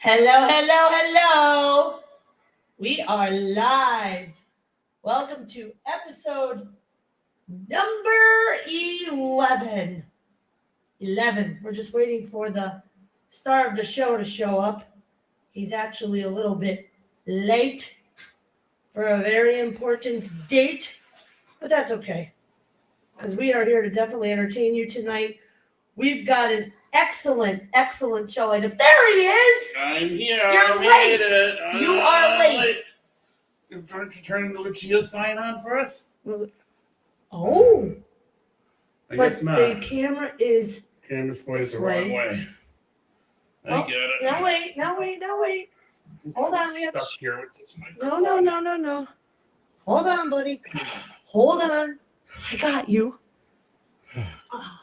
Hello, hello, hello. We are live. Welcome to episode number 11. 11. We're just waiting for the star of the show to show up. He's actually a little bit late for a very important date, but that's okay because we are here to definitely entertain you tonight. We've got an excellent show item. There he is! I'm here. You're I made it. You are late. Aren't you turning the Lucia sign on for us? Oh, I but guess not. the camera is. Camera's pointed this the wrong way. way. I Oh, get it. Now wait. Hold on, we have. Stuck here with this microphone. No. Hold on, buddy. Hold on. I got you. Oh,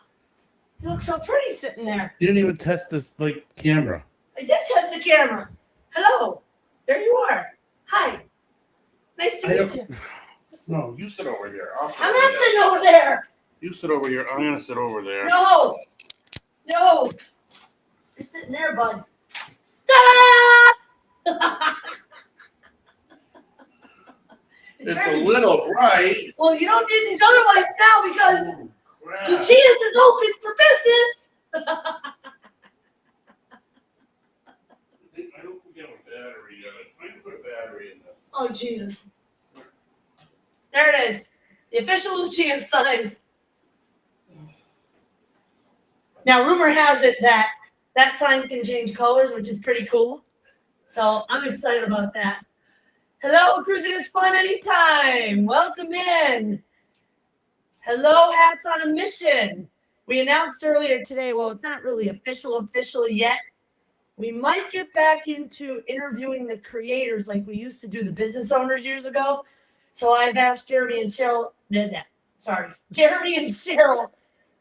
you look so pretty sitting there. You didn't even test this camera. I did test the camera. Hello. There you are. Hi. Nice to meet you. No, you sit over here. I'll sit I'm over not there. sitting over there. You sit over here. I'm gonna sit over there. No. You're sitting there, bud. Ta-da! It's a little bright. Well, you don't need these other lights now because Crap. Lucia's is open for business. I don't think we have a battery yet. I can put a battery in this. Oh, Jesus. There it is. The official Lucia sign. Now, rumor has it that that sign can change colors, which is pretty cool. So I'm excited about that. Hello, Cruising is Fun Anytime. Welcome in. Hello, Hats on a Mission. We announced earlier today, well, it's not really official yet. We might get back into interviewing the creators like we used to do the business owners years ago. So I've asked Jeremy and Cheryl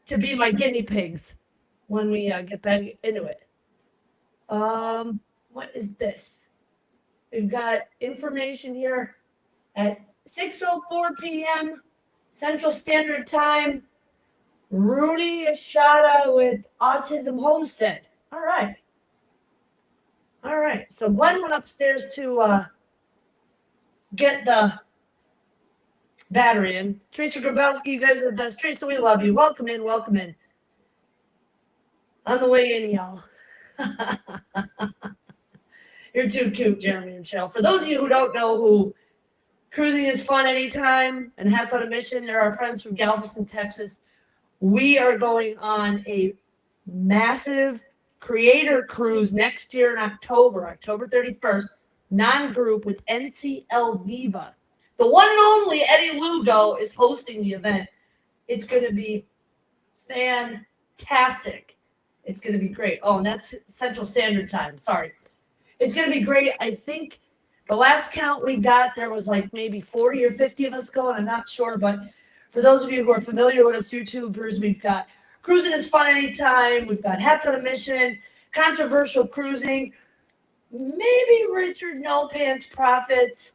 to be my guinea pigs when we get back into it. What is this? We've got information here at 6:04 p.m. Central Standard Time. Rudy Ashada with Autism Homestead. All right. So Glenn went upstairs to get the battery in. Teresa Grabowski, you guys are the best. Teresa, we love you. Welcome in. On the way in, y'all. You're too cute, Jeremy and Cheryl. For those of you who don't know who Cruising is Fun Anytime and Hats on a Mission, they're our friends from Galveston, Texas. We are going on a massive creator cruise next year in October 31st, non-group with NCL Viva. The one and only Eddie Lugo is hosting the event. It's going to be fantastic. It's going to be great. Oh, and that's Central Standard Time. Sorry. It's going to be great. I think the last count we got, there was like maybe 40 or 50 of us going. I'm not sure. But for those of you who are familiar with us YouTubers, we've got Cruising is Fun Anytime. We've got Hats on a Mission, Controversial Cruising, maybe Richard No Pants Profits.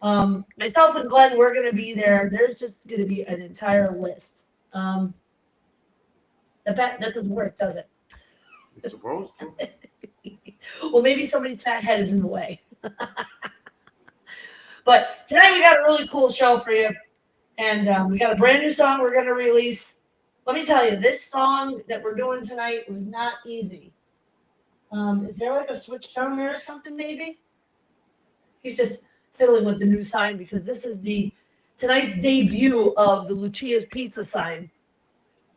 Myself and Glenn, we're going to be there. There's just going to be an entire list. That doesn't work, does it? It's supposed to. Well, maybe somebody's fat head is in the way. But tonight we got a really cool show for you. And we got a brand new song we're going to release. Let me tell you, this song that we're doing tonight was not easy. Is there like a switch down there or something maybe? He's just fiddling with the new sign because this is tonight's debut of the Lucia's Pizza sign.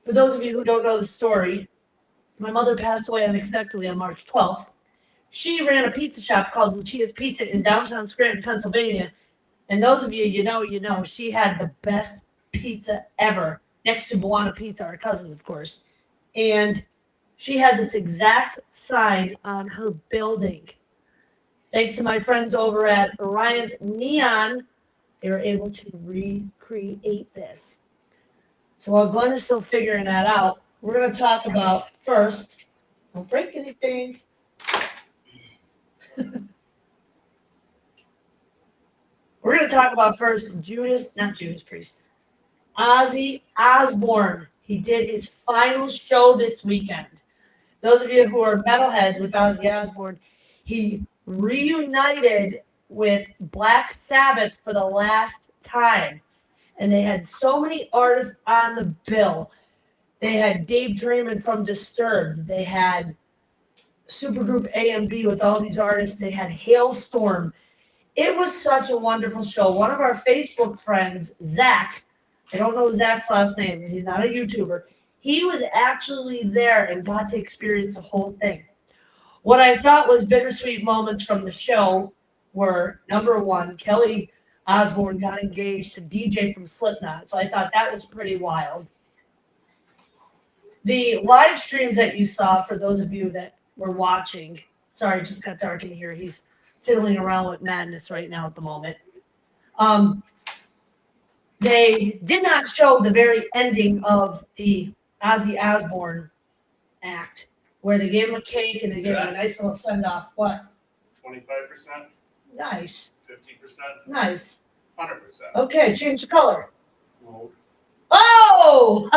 For those of you who don't know the story, my mother passed away unexpectedly on March 12th. She ran a pizza shop called Lucia's Pizza in downtown Scranton, Pennsylvania. And those of you, you know, she had the best pizza ever, next to Buona Pizza, our cousins, of course. And she had this exact sign on her building. Thanks to my friends over at Orion Neon, they were able to recreate this. So while Glenn is still figuring that out, we're going to talk about first, don't break anything. We're going to talk about first Ozzy Osbourne. He did his final show this weekend. Those of you who are metalheads with Ozzy Osbourne, He reunited with Black Sabbath for the last time. And they had so many artists on the bill. They had Dave Draymond from Disturbed. They had Supergroup A and B with all these artists. They had Hailstorm. It was such a wonderful show. One of our Facebook friends, Zach, I don't know Zach's last name. He's not a YouTuber. He was actually there and got to experience the whole thing. What I thought was bittersweet moments from the show were, number one, Kelly Osbourne got engaged to DJ from Slipknot. So I thought that was pretty wild. The live streams that you saw, for those of you that were watching, sorry, it just got dark in here. He's fiddling around with madness right now at the moment. They did not show the very ending of the Ozzy Osbourne act, where they gave him a cake and they gave him a nice little send-off. What? 25%, Nice. 50%, Nice. 100%. Okay, change the color. Oh. Oh!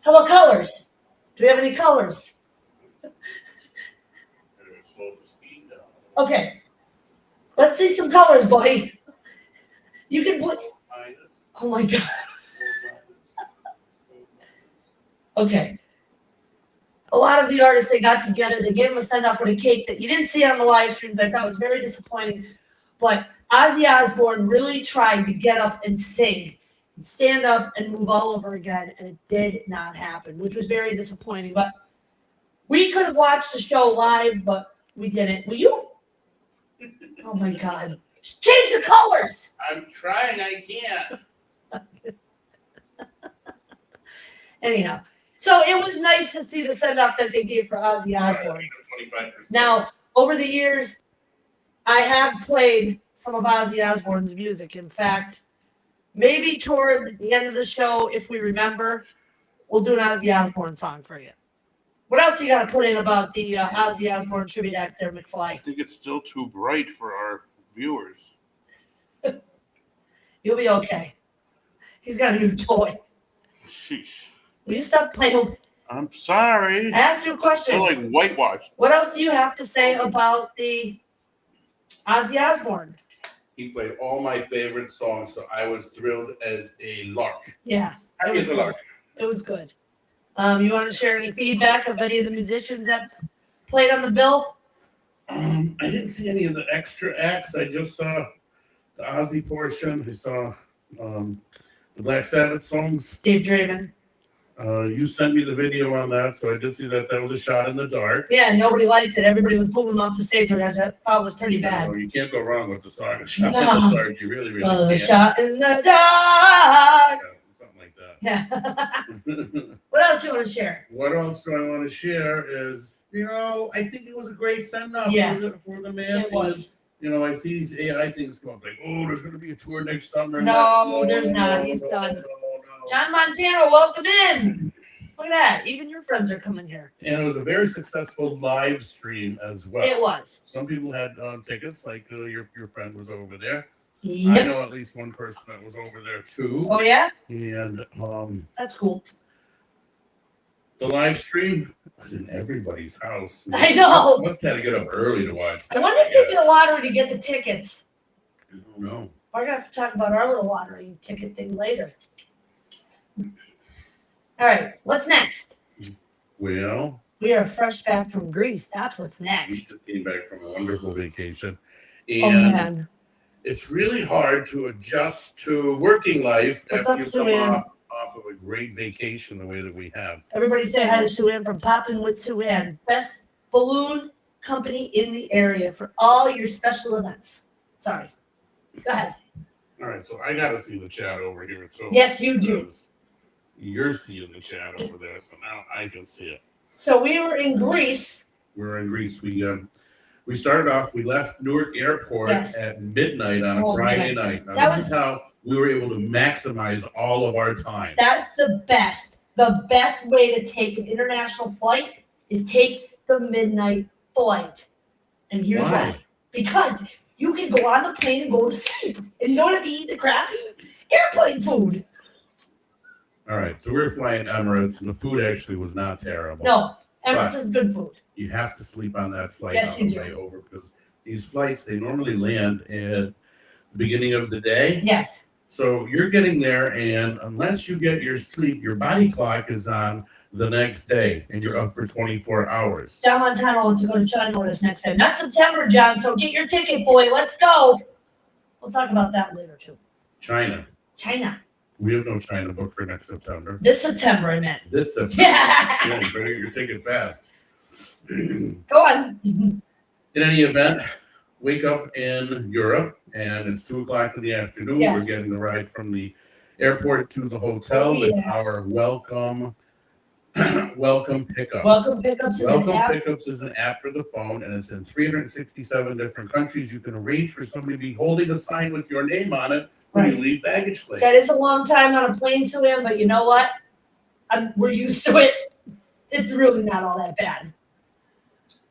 How about colors? Do we have any colors? Slow the speed down. Okay. Let's see some colors, buddy. You can put. Minus. Oh my God. Okay. A lot of the artists, they got together. They gave him a send-off with a cake that you didn't see on the live streams. I thought was very disappointing. But Ozzy Osbourne really tried to get up and sing, and stand up and move all over again, and it did not happen, which was very disappointing. But we could have watched the show live, but we didn't. Will you? Oh my God. Change the colors. I'm trying, I can't. Anyhow, so it was nice to see the send-off that they gave for Ozzy Osbourne. 25%. Now, over the years, I have played some of Ozzy Osbourne's music. In fact, maybe toward the end of the show, if we remember, we'll do an Ozzy Osbourne song for you. What else you got to put in about the Ozzy Osbourne tribute act there, I McFly? think it's still too bright for our viewers. You'll be okay. He's got a new toy. Sheesh. Will you stop playing? I'm sorry. I asked you a question. Still like whitewash. What else do you have to say about the Ozzy Osbourne? He played all my favorite songs, so I was thrilled as a lark. Yeah, I was a lark. it was good. You want to share any feedback of any of the musicians that played on the bill? I didn't see any of the extra acts. I just saw the Ozzy portion. I saw the Black Sabbath songs. Dave Draymond. You sent me the video on that, so I did see that that was a shot in the dark. Yeah, nobody liked it. Everybody was pulling off the stage, which I thought was pretty bad. You can't go wrong with the song. A shot No. in the dark. You really, really A can't. shot in the dark. Yeah, something like that. Yeah. What else you want to share? What else do I want to share is, I think it was a great send-off Yeah. for the man. It was. I see these AI things come up like, oh, there's going to be a tour next summer. No, there's not. He's done. No. John Montana, welcome in. Look at that. Even your friends are coming here. And it was a very successful live stream as well. It was. Some people had tickets, like your friend was over there. I Yep. know at least one person that was over there too. Oh, yeah? And That's cool. the live stream was in everybody's house. I know. Must have to get up early to watch. I wonder if they did a lottery to get the tickets. I don't know. We're going to have to talk about our little lottery ticket thing later. All right, what's next? Well, We are fresh back from Greece. That's what's we next. just came back from a wonderful vacation. Oh, And man. it's really hard to adjust to working life What's after up, you Sue come Ann? off of a great vacation the way that we have. Everybody say hi to Sue Ann from Poppin' with Sue Ann. Best balloon company in the area for all your special events. Sorry. Go ahead. All right, so I got to see the chat over here too. Yes, you do. because You're seeing the chat over there, so now I can see it. So we were in Greece. We're in Greece. We started off. We left Newark Airport Yes. at midnight on a Oh, Friday night. Now That this is how we were able to maximize all of our time. That's the best. The best way to take an international flight is take the midnight flight. And here's why. Because you can go on the plane and go to sleep. And you don't have to eat the crappy airplane food. All right, so we were flying Emirates, and the food actually was not terrible. No, Emirates is good food. You have to sleep on that flight Yes, on you the way do. over because these flights, they normally land at the beginning of the day. Yes. So you're getting there, and unless you get your sleep, your body clock is on the next day, and you're up for 24 hours. John Montana wants to go to China with us next time. Not September, John, so get your ticket, boy. Let's go. We'll talk about that later, too. China. We have no China booked for next September. This September, I meant. This September. Yeah, you better get your ticket fast. Go on. In any event, wake up in Europe, and it's 2:00 in the afternoon. Yes. We're getting a ride from the airport to the hotel with our welcome pickups. Welcome pickups Pickups is an app for the phone, and it's in 367 different countries. You can arrange for somebody to be holding a sign with your name on it when you leave baggage claim. That is a long time on a plane, Sue, but you know what? We're used to it. It's really not all that bad.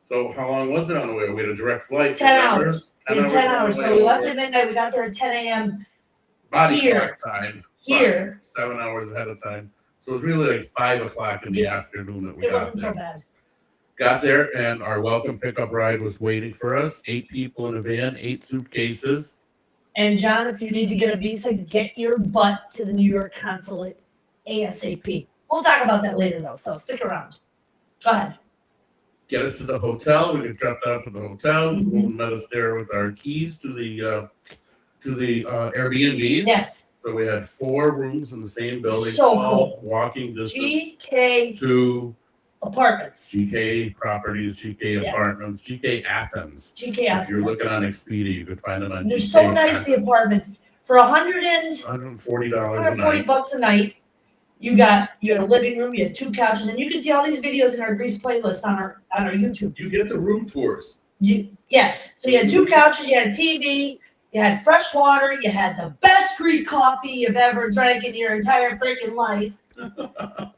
So how long was it on the way? We had a direct flight. 10 hours. 10 hours. So we left over. at midnight. We got there at 10 a.m. Body Here. clock time. Here. 7 hours ahead of time. So it was really like 5:00 in the afternoon that we It got wasn't there. so bad. Got there, and our welcome pickup ride was waiting for us. 8 people in a van, 8 suitcases. And John, if you need to get a visa, get your butt to the New York consulate ASAP. We'll talk about that later, though, so stick around. Go ahead. Get us to the hotel. We get dropped off at the hotel. Mhm. We'll met us there with our keys to the Airbnbs. Yes. So we had 4 rooms in the same building, So all walking distance GK to Apartments. GK Properties, GK Yeah. Apartments, GK Athens. GK If you're Apartments. looking on Expedia, you could find them on They're GK so nice, the Athens. apartments. For $140 $140 a night. bucks a night, you had a living room, you had 2 couches, and you can see all these videos in our Grease playlist on our YouTube. You get the room tours. Yes. So you had 2 couches, you had a TV, you had fresh water, you had the best Greek coffee you've ever drank in your entire freaking life.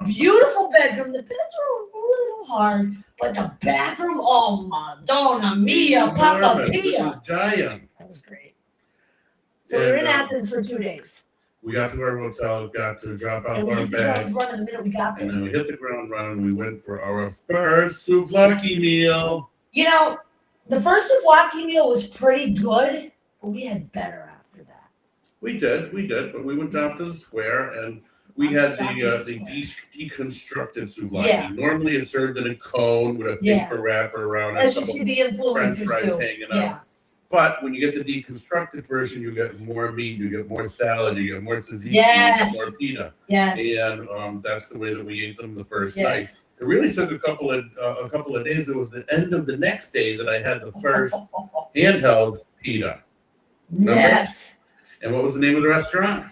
Beautiful bedroom. The beds were a little hard, but the bathroom, oh Madonna Mia, Papa Enormous. It Pia. was giant. That was great. So we were in And, Athens for 2 days. We got to our hotel, got to drop off And we our hit the ground bags, running the minute we got and there. then we hit the ground running. We went for our first souvlaki meal. You know, the first souvlaki meal was pretty good, but we had better after that. We did, but we went down to the square and we I'm had stuck the in deconstructed souvlaki. Yeah. Normally it's served in a cone with a Yeah. paper wrapper around it, As you couple see the French influencers fries do. hanging out. Yeah. But when you get the deconstructed version, you get more meat, you get more salad, you get more tzatziki, Yes. you get more pita. Yes. And that's the way that we ate them the first night. Yes. It really took a couple of days. It was the end of the next day that I had the first handheld pita. Yes. And what was the name of the restaurant?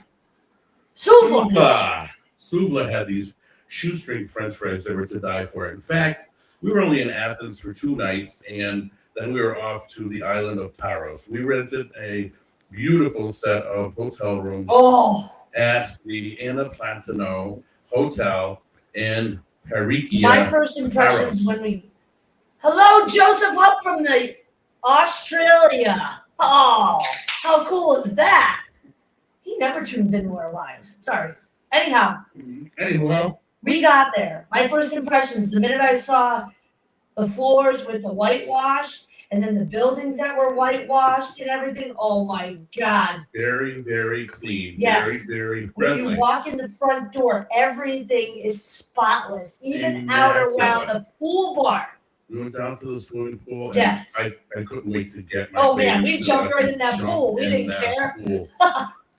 Souvla. Souvla had these shoestring French fries that were to die for. In fact, we were only in Athens for 2 nights, and then we were off to the island of Paros. We rented a beautiful set of hotel rooms Oh, at the Anna Plantano Hotel in Parikia. my first impressions Paros. when we. Hello, Joseph Hupp from the Australia. Oh, how cool is that? He never tunes into our lives. Sorry. Anyhow, Anyway, we got there. My first impressions, the minute I saw the floors with the whitewash and then the buildings that were whitewashed and everything, oh my God. very, very clean. Yes. Very, very When friendly. you walk in the front door, everything is spotless, even out around the pool bar. We went down to the swimming pool. And Yes. I couldn't wait to get my Oh man, bathing we suit jumped up right and in that jump pool. We in didn't that care. Pool.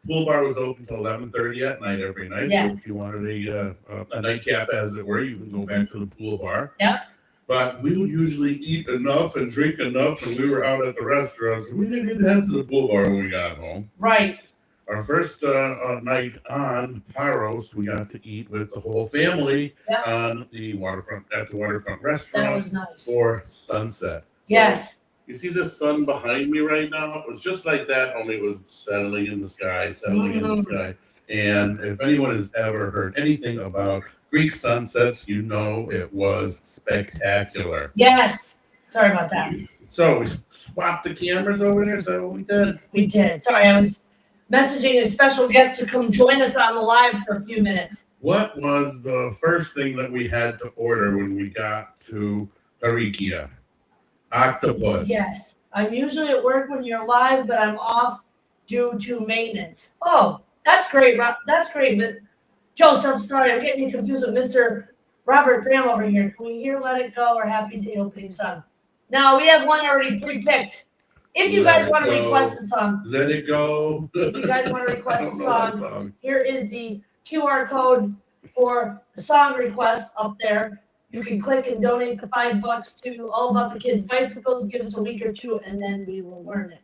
Pool bar was open till 11:30 at night every night. Yeah. So if you wanted a nightcap, as it were, you can go back to the pool bar. Yeah. But we would usually eat enough and drink enough when we were out at the restaurant, so we didn't get to head to the pool bar when we got home. Right. Our first night on Paros, we got to eat with the whole family Yeah. on the waterfront That restaurant was nice. for sunset. So, Yes. you see this sun behind me right now? It was just like that, only it was settling in the sky. And if anyone has ever heard anything about Greek sunsets, you know it was spectacular. Yes. Sorry about that. So we swapped the cameras over there. Is that what we did? We did. Sorry, I was messaging a special guest to come join us on the live for a few minutes. What was the first thing that we had to order when we got to Arikia? Octopus. Yes. I'm usually at work when you're live, but I'm off due to maintenance. Oh, that's great, that's great. But Joseph, sorry, I'm getting you confused with Mr. Robert Graham over here. Can we hear Let It Go or Happy Day opening song? No, we have one already pre-picked. If you guys want to request a song. Let It Go. If you guys want to request a I don't know that song, here is the QR code for song request up there. You can click and donate the $5 to All About the Kids Bicycles. Give us a week or two, and then we will learn it.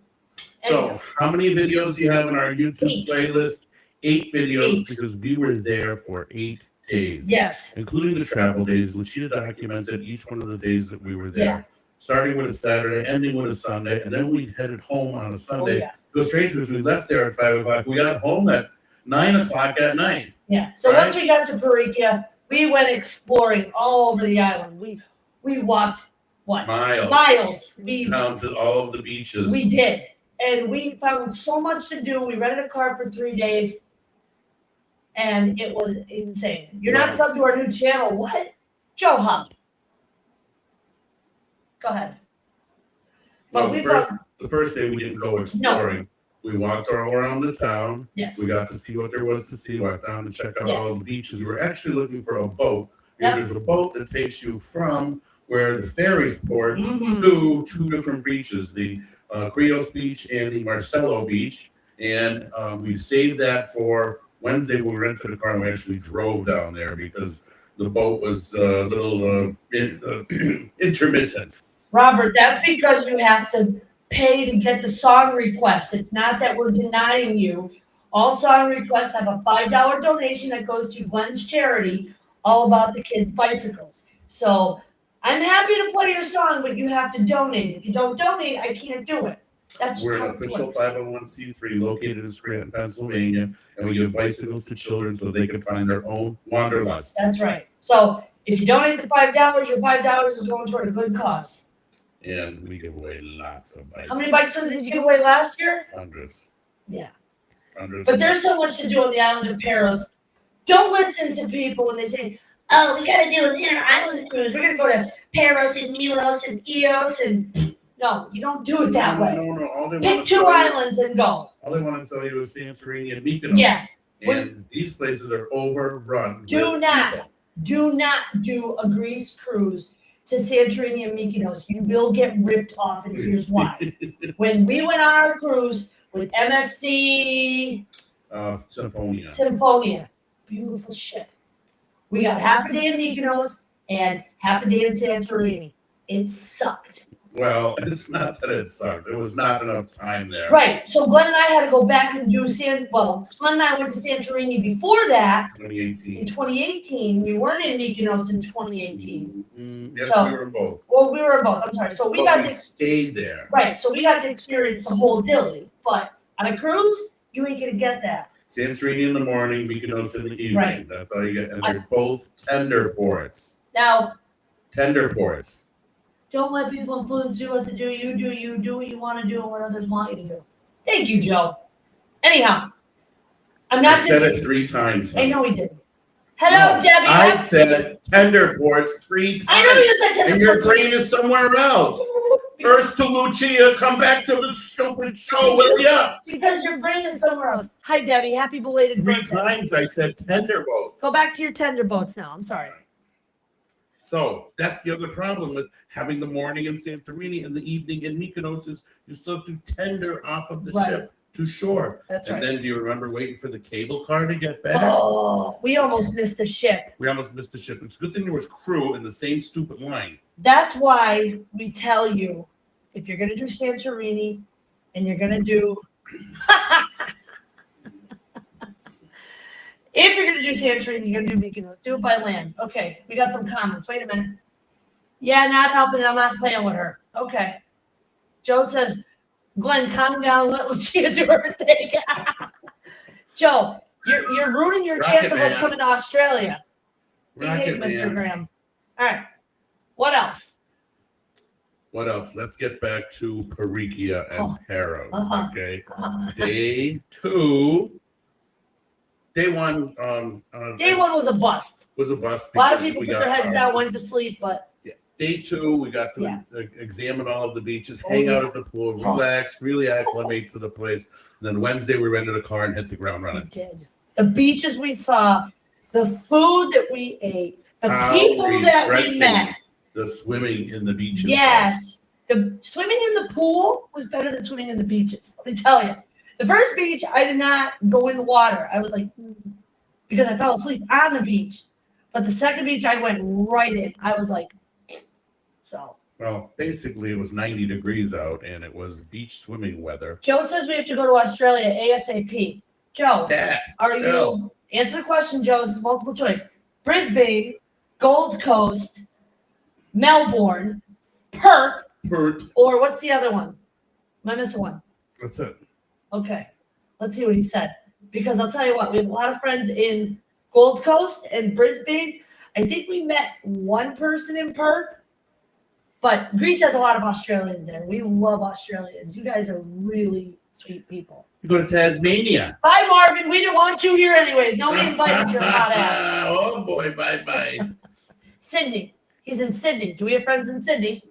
So, how many videos do you have in our YouTube playlist? 8 videos, because we were there for 8 days. Yes. Including the travel days. Lucia documented each one of the days that we were there. Yeah. Starting with a Saturday, ending with a Sunday, and then we headed home on a Sunday. Oh, yeah. It was strange because we left there at 5 o'clock. We got home at 9 o'clock at night. Yeah. So Right? once we got to Parikia, we went exploring all over the island. We walked what? Miles. We Down to all of the beaches. We did. And we found so much to do. We rented a car for 3 days. And it was insane. You're not subbed to our new channel. What? Joe Hub. Go ahead. But Well, the first day we didn't go exploring. We walked all around the town. Yes. We got to see what there was to see. Walked down to check out all Yes. the beaches. We were actually looking for a boat. Because there's a boat that takes you from where the ferries port to 2 different beaches, the Crios Beach and the Marcelo Beach. And we saved that for Wednesday when we rented a car and we actually drove down there because the boat was a little intermittent. Robert, that's because you have to pay to get the song request. It's not that we're denying you. All song requests have a $5 donation that goes to Glenn's charity, All About the Kids Bicycles. So I'm happy to play your song, but you have to donate. If you don't donate, I can't do it. That's just We're how an it official works. 501c3 located in Scranton, Pennsylvania, and we give bicycles to children so they can find their own wanderlust. That's right. So if you donate the $5, your $5 is going toward a good cause. And we give away lots of bicycles. How many bicycles did you give away last year? Hundreds. Yeah. Hundreds. But there's so much to do on the island of Paros. Don't listen to people when they say, oh, we got to do an inter-island cruise. We're going to go to Paros and Milos and Eos. And no, you don't do it that way. No. All they Pick want 2 islands and go. All they want to sell you is Santorini and Mykonos. Yeah. And these places are overrun. Do not do a Greece cruise to Santorini and Mykonos. You will get ripped off, and here's why. When we went on our cruise with MSC Symphonia, beautiful ship. We got half a day in Mykonos and half a day in Santorini. It sucked. Well, it's not that it sucked. There was not enough time there. Right. So Glenn and I had to go back and do Glenn and I went to Santorini before that. 2018. In 2018. We weren't in Mykonos in 2018. Yes, So- we were in both. Well, we were in both. I'm sorry. So we But got we to stayed there. right. So we got to experience the whole dilly. But on a cruise, you ain't gonna get that. Santorini in the morning, Mykonos in the evening. Right. That's all you get. And they're both tender ports. Now, Tender ports. don't let people influence you what to do. You do what you want to do and what others want you to do. Thank you, Joe. Anyhow, I'm not I said it 3 times. I know he didn't. Hello, No, Debbie. I said tender ports 3 times. I know you said tender And your ports. brain is somewhere else. First to Lucia, come back to the stupid show. Will ya? Because your brain is somewhere else. Hi, Debbie. Happy belated 3 birthday. times I said tender boats. Go back to your tender boats now. I'm sorry. So that's the other problem with having the morning in Santorini and the evening in Mykonos is you still have to tender off of the Right. ship to shore. That's And right. then do you remember waiting for the cable car to get back? Oh, we almost missed the ship. We almost missed the ship. It's a good thing there was crew in the same stupid line. That's why we tell you if you're going to do Santorini and you're going to do. If you're going to do Santorini, you're going to do Mykonos. Do it by land. Okay, we got some comments. Wait a minute. Yeah, not helping. I'm not playing with her. Okay. Joe says, Glenn, calm down. Let Lucia do her thing. Joe, you're ruining your Rocket chance of us Man. coming to Australia. Behave, Rocket Mr. Man. Graham. All right. What else? What else? Let's get back to Perikia and Paros. Okay. Uh, Day 2. Day 1. Day 1 was a bust. Was a bust. A lot of because people we put got their heads down, went to sleep, but Day 2, we got to Yeah. examine all of the beaches, Oh, hang out yeah. at the pool, relax, really acclimate to the place. And then Wednesday, we rented a car and hit the ground we running. did. The beaches we saw, the food that we ate, the How people that we refreshing met. the swimming in the beaches. Yes. The swimming in the pool was better than swimming in the beaches. Let me tell you. The first beach, I did not go in the water. I was like, because I fell asleep on the beach. But the second beach, I went right in. I was like, so. Well, basically, it was 90 degrees out, and it was beach swimming weather. Joe says we have to go to Australia ASAP. Joe, Yeah, are chill. you, answer the question, Joe, this is multiple choice. Brisbane, Gold Coast, Melbourne, Perth, or what's the other one? Am I missing one? That's it. Okay, let's see what he says. Because I'll tell you what, we have a lot of friends in Gold Coast and Brisbane. I think we met one person in Perth, but Greece has a lot of Australians there. We love Australians. You guys are really sweet people. You go to Tasmania. Bye, Marvin. We didn't want you here anyways. Nobody invited your hot ass. Oh boy, bye. Sydney. He's in Sydney. Do we have friends in Sydney?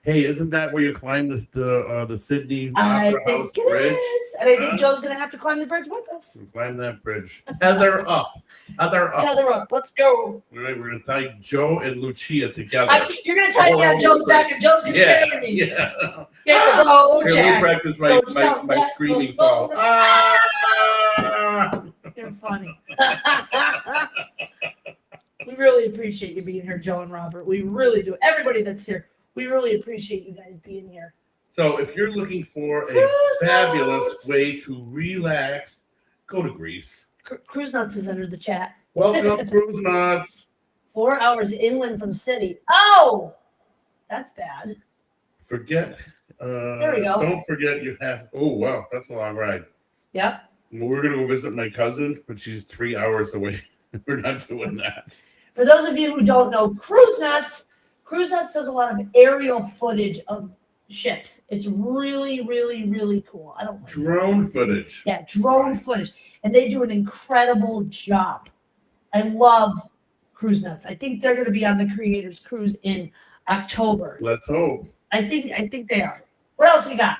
Hey, isn't that where you climb the Sydney I Opera think House it bridge? is. And I think Joe's going to have to climb the bridge with us. You climb that bridge. Tether up. Tether up. Let's go. We're going to tie Joe and Lucia together. You're going to tie me on Joe's back and Joe's going to carry me. Yeah. Get the bro, Here, Jack. we practice my screaming go. fall. Ah! You're funny. We really appreciate you being here, Joe and Robert. We really do. Everybody that's here, we really appreciate you guys being here. So if you're looking for a Cruise fabulous Nuts. way to relax, go to Greece. Cruise Nuts is under the chat. Welcome, Cruise Nuts. 4 hours inland from city. Oh, that's bad. There we go. Don't forget you have. Oh wow, that's a long ride. Yep. We're gonna go visit my cousin, but she's 3 hours away. We're not doing that. For those of you who don't know, Cruise Nuts does a lot of aerial footage of ships. It's really, really, really cool. I don't like Drone footage. Yeah, drone footage. And they do an incredible job. I love Cruise Nuts. I think they're going to be on the Creators Cruise in October. Let's hope. I think they are. What else we got?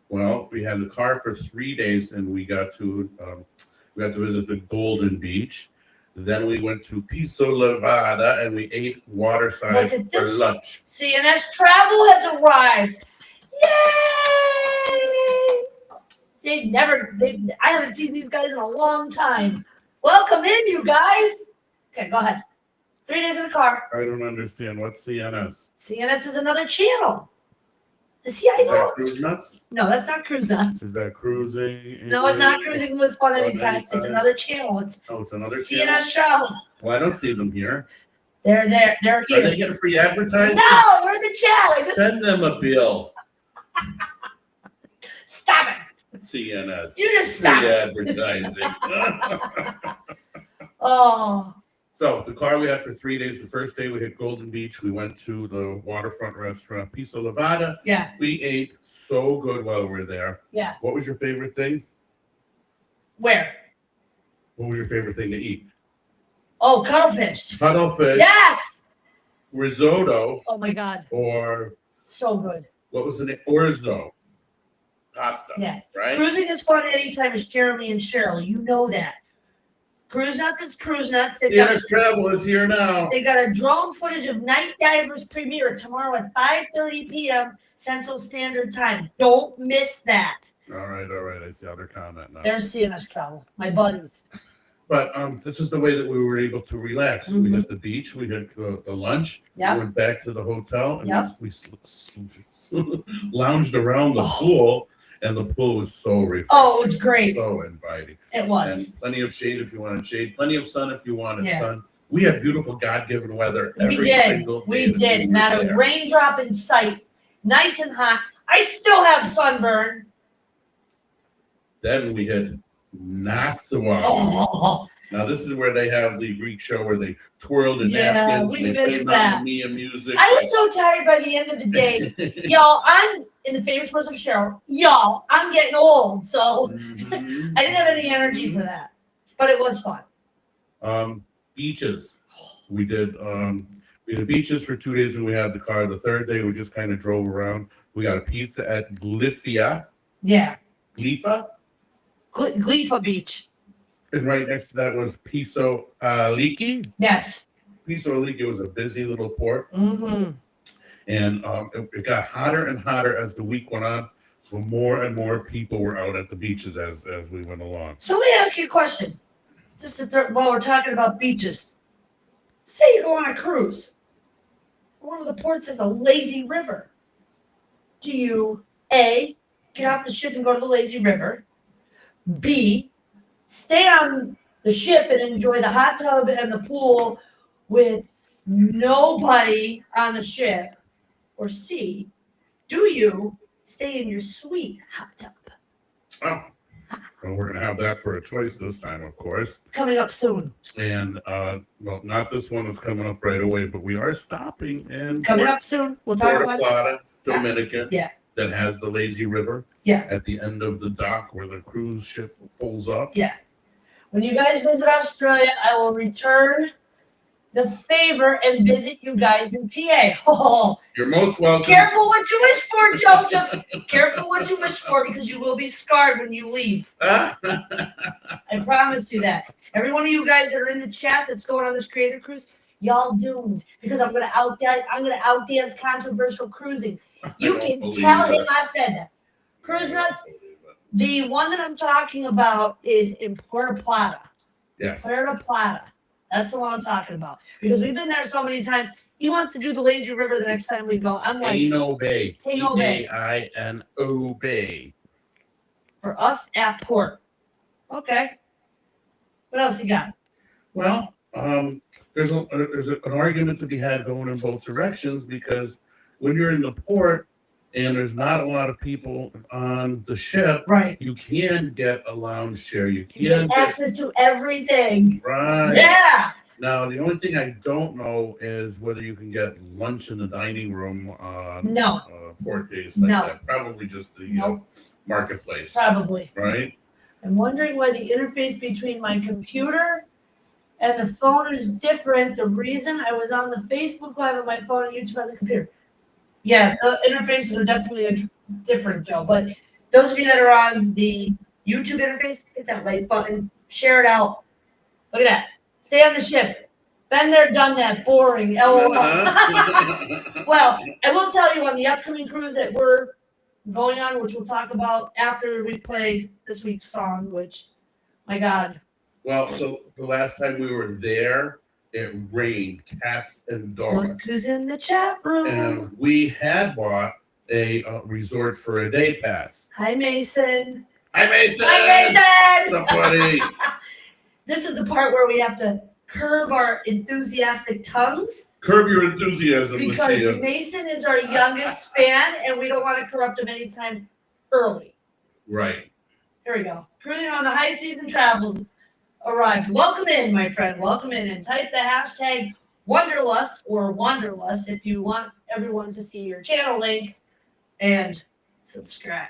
Well, we had the car for 3 days, and we got to visit the Golden Beach. Then we went to Piso Levada, and we ate waterside Look at for this. lunch. CNS Travel has arrived. Yay! I haven't seen these guys in a long time. Welcome in, you guys. Okay, go ahead. 3 days in the car. I don't understand. What's CNS? CNS is another channel. See, I Is that know. Cruise Nuts? No, that's not Cruise Nuts. Is that cruising? No, it's not Cruising with Fun Fun Anytime. It's Anytime. another channel. It's Oh, it's another channel. CNS Travel. Well, I don't see them here. They're there. They're Are they here. getting free advertising? No, we're in the chat. Send them a bill. Stop it. CNS. You just stop Free it. advertising. Oh, So the car we had for 3 days. The first day we hit Golden Beach. We went to the waterfront restaurant Piso Levada. yeah, We ate so good while we were there. yeah. What was your favorite thing? Where? What was your favorite thing to eat? Oh, cuttlefish. Cuttlefish, Yes. risotto, Oh my God, or so good. what was the name? Orzo. Pasta. Yeah. Right? Cruising is fun anytime. It's Jeremy and Cheryl. You know that. Cruise Nuts is Cruise Nuts. CNS Travel is here now. They got a drone footage of Night Divers premiere tomorrow at 5:30 p.m. Central Standard Time. Don't miss that. All right. I see how they're comment now. There's CNS Travel, my buddies. But this is the way that we were able to relax. We hit the beach, we hit the lunch, Yep. we went back to the hotel, and Yep. we lounged around the pool, and the pool was so refreshing. Oh, it was great. So inviting. It was. And plenty of shade if you wanted shade, plenty of sun if you wanted Yeah. sun. We had beautiful God-given weather every We did. single day. We that did. were Not a there. raindrop in sight. Nice and hot. I still have sunburn. Then we hit Nassau. Oh, Now this is where they have the Greek show where they twirl the Yeah, napkins we and they play missed that. Mamma Mia music. I was so tired by the end of the day. Y'all, I'm in the famous words of Cheryl. Y'all, I'm getting old, so I didn't have any energy for that. But it was fun. Beaches. We did beaches for 2 days when we had the car. The third day we just kind of drove around. We got a pizza at Glyphia. Yeah. Glypha? Glypha Beach. And right next to that was Piso Aliki. Yes. Piso Aliki was a busy little port. Mm-hmm. And it got hotter and hotter as the week went on. So more and more people were out at the beaches as we went along. So let me ask you a question. Just while we're talking about beaches. Say you go on a cruise. One of the ports has a lazy river. Do you, A, get off the ship and go to the lazy river? B, stay on the ship and enjoy the hot tub and the pool with nobody on the ship? Or C, do you stay in your sweet hot tub? Oh, well, we're going to have that for a choice this time, of course. Coming up soon. And, well, not this one that's coming up right away, but we are stopping in Coming up soon. We'll talk Puerto about Plata, Dominican. Yeah. That has the lazy river. Yeah. At the end of the dock where the cruise ship pulls up. Yeah. When you guys visit Australia, I will return the favor and visit you guys in PA. Oh, you're most welcome. Careful what you wish for, Joseph. Careful what you wish for, because you will be scarred when you leave. I promise you that. Every one of you guys that are in the chat that's going on this creator cruise, y'all doomed, because I'm gonna outdance controversial cruising. You can tell him I said that. Cruise Nuts. The one that I'm talking about is in Puerto Plata. Yes. Puerto Plata. That's the one I'm talking about. Because we've been there so many times. He wants to do the lazy river the next time we go. I'm like, Taino Bay. Taino Bay. Taino Bay. For us at port. Okay. What else you got? Well, there's an argument to be had going in both directions, because when you're in the port and there's not a lot of people on the ship, right, you can get a lounge share. You can get access to everything. Right. Yeah. Now, the only thing I don't know is whether you can get lunch in the dining room on port days like that. Probably just the marketplace. Probably. Right? I'm wondering why the interface between my computer and the phone is different. The reason I was on the Facebook Live on my phone and YouTube on the computer. Yeah, the interfaces are definitely different, Joe. But those of you that are on the YouTube interface, hit that like button, share it out. Look at that. Stay on the ship. Been there, done that. Boring. LOL. Well, I will tell you on the upcoming cruise that we're going on, which we'll talk about after we play this week's song, which, my God. Well, so the last time we were there, it rained cats and dogs. Look who's in the chat room. And we had bought a resort for a day pass. Hi, Mason. Hi, Mason. Hi, Mason. Somebody. This is the part where we have to curb our enthusiastic tongues. Curb your enthusiasm, because Lucia. Mason is our youngest fan, and we don't want to corrupt him anytime early. Right. Here we go. Cruising on the high season travels arrived. Welcome in, my friend. Welcome in, and type the hashtag Wanderlust or Wanderlust if you want everyone to see your channel link and subscribe.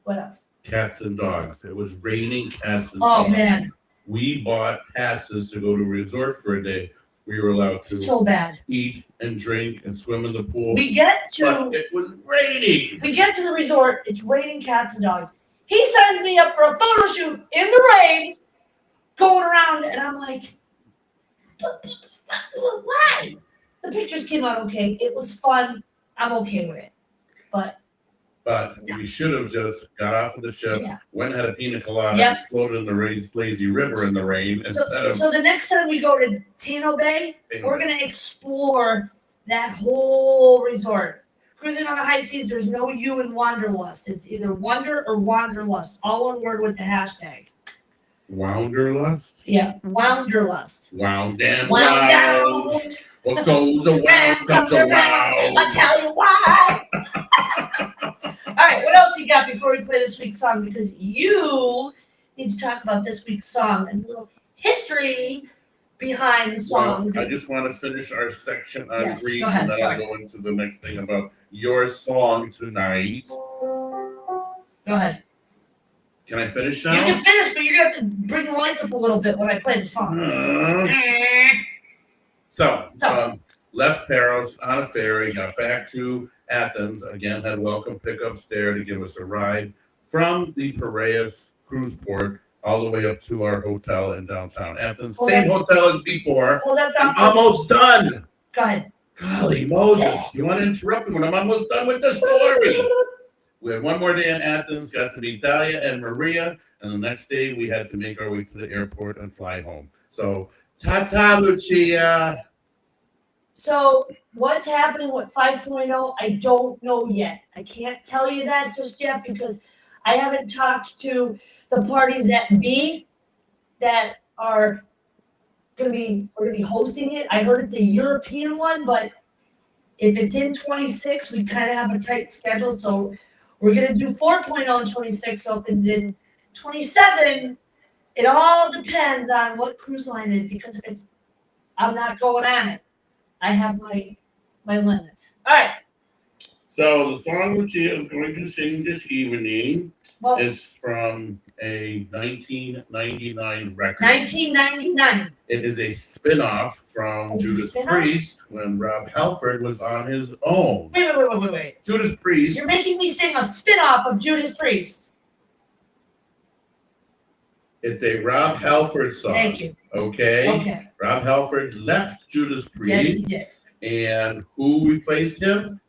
What else? Cats and dogs. It was raining cats and dogs. Oh, man. We bought passes to go to a resort for a day. We were allowed to eat and drink and swim in the pool. We get to but it was raining. We get to the resort. It's raining cats and dogs. He signed me up for a photo shoot in the rain, going around, and I'm like, why? The pictures came out okay. It was fun. I'm okay with it. But we should have just got off of the ship, went and had a pina colada, and floated in the lazy river in the rain So the next time we go to Taino Bay, we're going to explore that whole resort. Cruising on the high seas, there's no U in Wanderlust. It's either Wonder or Wanderlust. All one word with the hashtag. Wanderlust? Yeah, Wanderlust. Wound and wound. What goes around comes around. I'll tell you why. All right, what else you got before we play this week's song? Because you need to talk about this week's song and a little history behind the songs. Well, I just want to finish our section on Yes, Greece, go ahead, and then sorry. I'll go into the next thing about your song tonight. Go ahead. Can I finish You now? can finish, but you're gonna have to bring the lights up a little bit when I play the song. So, left Paros on a ferry, got back to Athens. Again, had welcome pickups there to give us a ride from the Piraeus cruise port all the way up to our hotel in downtown Athens. Same hotel as before. I'm almost done. Go ahead. Golly Moses, you want to interrupt me when I'm almost done with the story? We had one more day in Athens, got to meet Dahlia and Maria, and the next day we had to make our way to the airport and fly home. So, ta-ta, Lucia. So what's happening with 5.0? I don't know yet. I can't tell you that just yet because I haven't talked to the parties at B that are we're gonna be hosting it. I heard it's a European one, but if it's in 26, we kind of have a tight schedule. So we're gonna do 4.0 in 26. So if it's in 27, it all depends on what cruise line it is because if it's I'm not going on it. I have my limits. All right. So the song Lucia is going to sing this evening is from a 1999 record. 1999. It is a spin-off from Judas Priest when Rob Halford was on his own. Wait. Judas Priest. You're making me sing a spin-off of Judas Priest. It's a Rob Halford song. Thank you. Okay. Rob Halford left Judas Priest. Yes, he did. And who replaced him?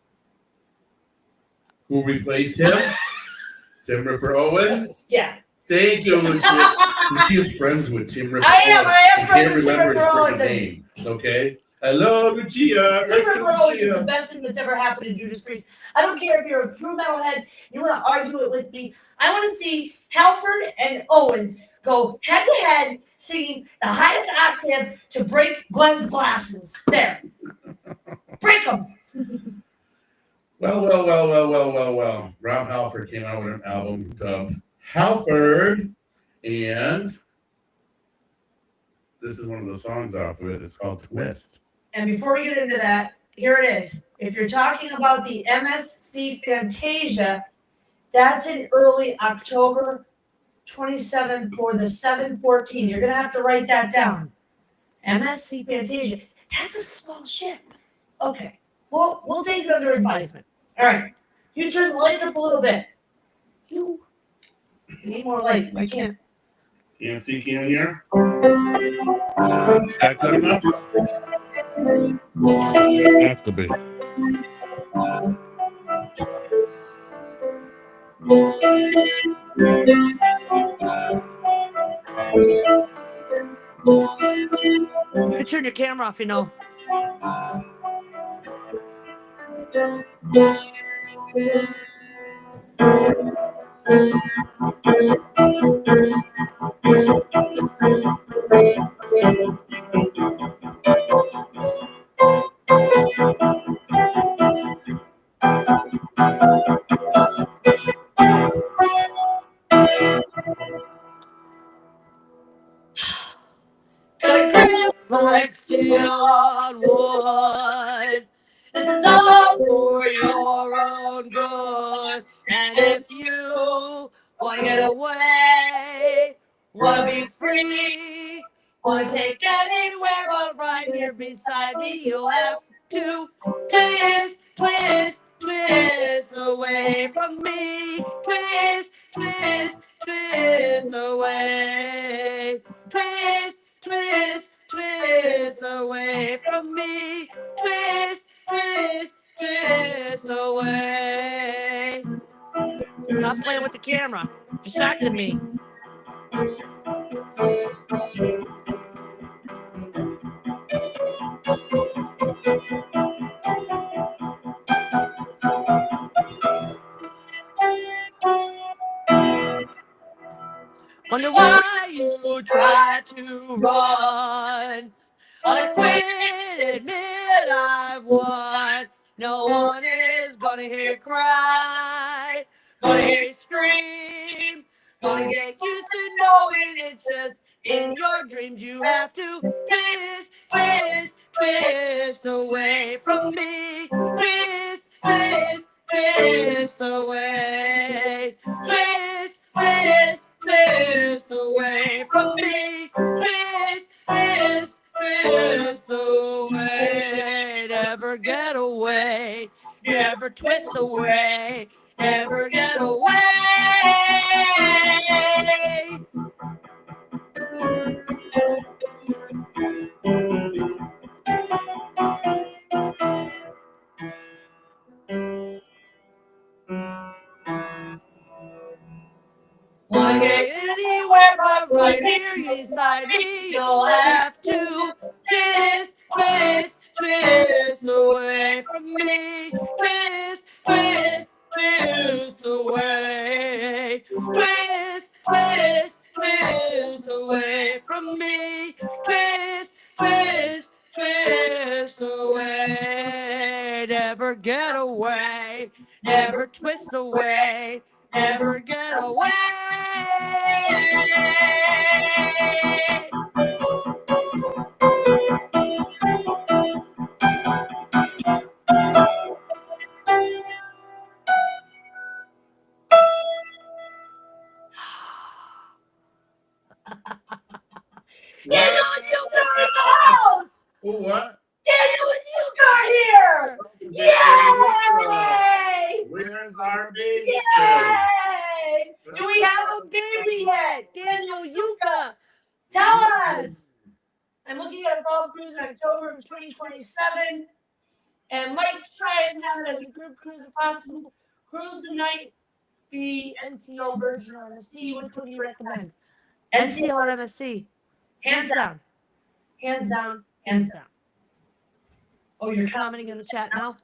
Tim Ripper Owens? Yeah. Thank you, Lucia. Lucia's friends with Tim Ripper I Owens. am friends with Tim Ripper Owens. Name, okay? Hello, Lucia. Tim Ripper Owens is the best thing that's ever happened to Judas Priest. I don't care if you're a true metalhead, you want to argue it with me. I want to see Halford and Owens go head to head singing the highest octave to break Glenn's glasses. There. Break them. Well. Rob Halford came out with an album dubbed Halford, and this is one of the songs off of it. It's called Twist. And before we get into that, here it is. If you're talking about the MSC Fantasia, that's in early October 27th for the 7/14. You're going to have to write that down. MSC Fantasia. That's a small ship. Okay. Well, we'll take it under advisement. All right. You turn the lights up a little bit. You need more light. I can't. Can't see, can't hear? That good enough? Has to be. You can turn your camera off, you know. Got a grip like steel on wood. This is all for your own good. And if you want to get away, want to be free, want to take anywhere but right here beside me, you'll have to twist away from me. Twist away. Twist away from me. Twist away. Stop playing with the camera. Distracted me. Wonder why you try to run. I'll quit, admit I've won. No one is gonna hear you cry, gonna hear you scream, gonna get used to knowing it's just In your dreams you have to twist, twist, twist away from me. Twist, twist, twist away. Twist, twist, twist away from me. Twist, twist, twist away. Never get away. Never twist away. Never get away. Wanna get anywhere but right here beside me. You'll have to twist, twist, twist away from me. Twist, twist, twist away. Twist, twist, twist away from me. Twist, twist, twist away. Never get away. Never twist away. Never get away. Daniel and Yuka are in the house! Oh, what? Daniel and Yuka are here! Yay! Where's our baby? Yay! Do we have a baby yet? Daniel, Yuka, tell us! I'm looking at a fall cruise in October of 2027, and might try and have it as a group cruise if possible. Cruise tonight, be NCL version or MSC. Which one do you recommend? NCL or MSC? Hands down. Hands down. Hands down. Oh, you're commenting in the chat now?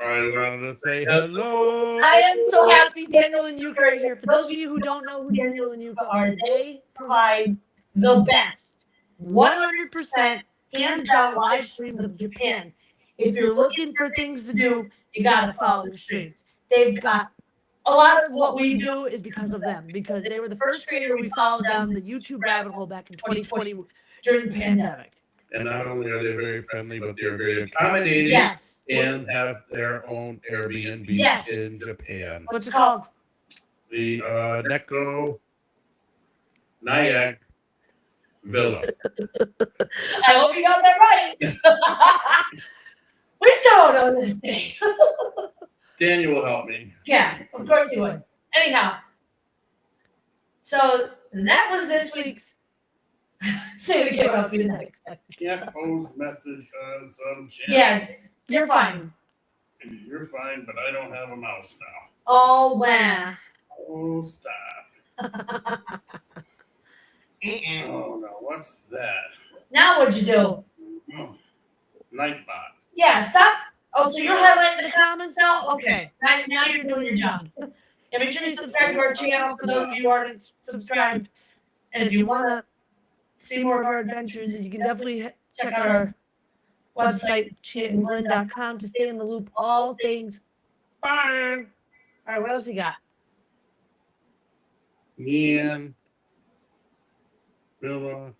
I wanted to say hello. I am so happy Daniel and Yuka are here. For those of you who don't know who Daniel and Yuka are, they provide the best 100% hands down live streams of Japan. If you're looking for things to do, you gotta follow the streams. They've got a lot of what we do is because of them, because they were the first creator we followed down the YouTube rabbit hole back in 2020 during the pandemic. And not only are they very friendly, but they're very accommodating. Yes. And have their own Airbnbs Yes. in Japan. What's it called? The Neko Nyack Villa. I hope you got that right. We still don't know this thing. Daniel will help me. Yeah, of course he would. Anyhow, so that was this week's. Say it again, I'll be the next. Can't post message on some channel. Yes, you're fine. You're fine, but I don't have a mouse now. Oh, wow. Oh, stop. Oh, no. What's that? Now what'd you do? Oh, Nightbot. Yeah, stop. Oh, so you're highlighting the comments now? Okay, now you're doing your job. And make sure you subscribe to our channel for those of you who aren't subscribed. And if you want to see more of our adventures, you can definitely check out our website, chantandglenn.com, to stay in the loop. All things fun. All right, what else you got? Ian. Villa.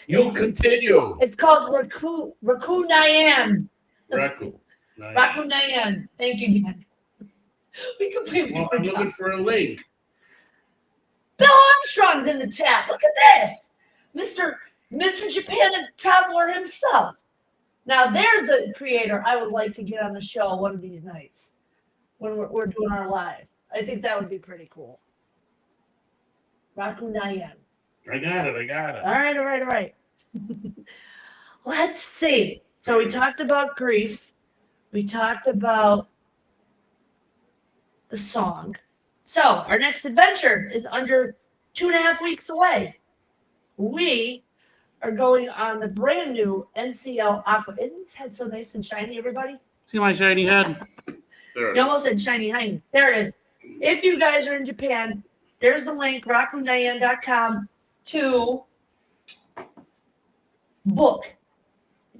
You continue. It's called Raku Nayan. Raku. Raku Nayan. Thank you, Jen. We completely Well, I'm forgot. looking for a link. Bill Armstrong's in the chat. Look at this. Mr. Japan traveler himself. Now there's a creator I would like to get on the show one of these nights when we're doing our live. I think that would be pretty cool. Raku Nayan. I got it. All right. Let's see. So we talked about Greece. We talked about the song. So our next adventure is under 2.5 weeks away. We are going on the brand new NCL Aqua. Isn't his head so nice and shiny, everybody? See my shiny head? There it You is. almost said shiny hiney. There it is. If you guys are in Japan, there's the link, rakunayan.com, to book.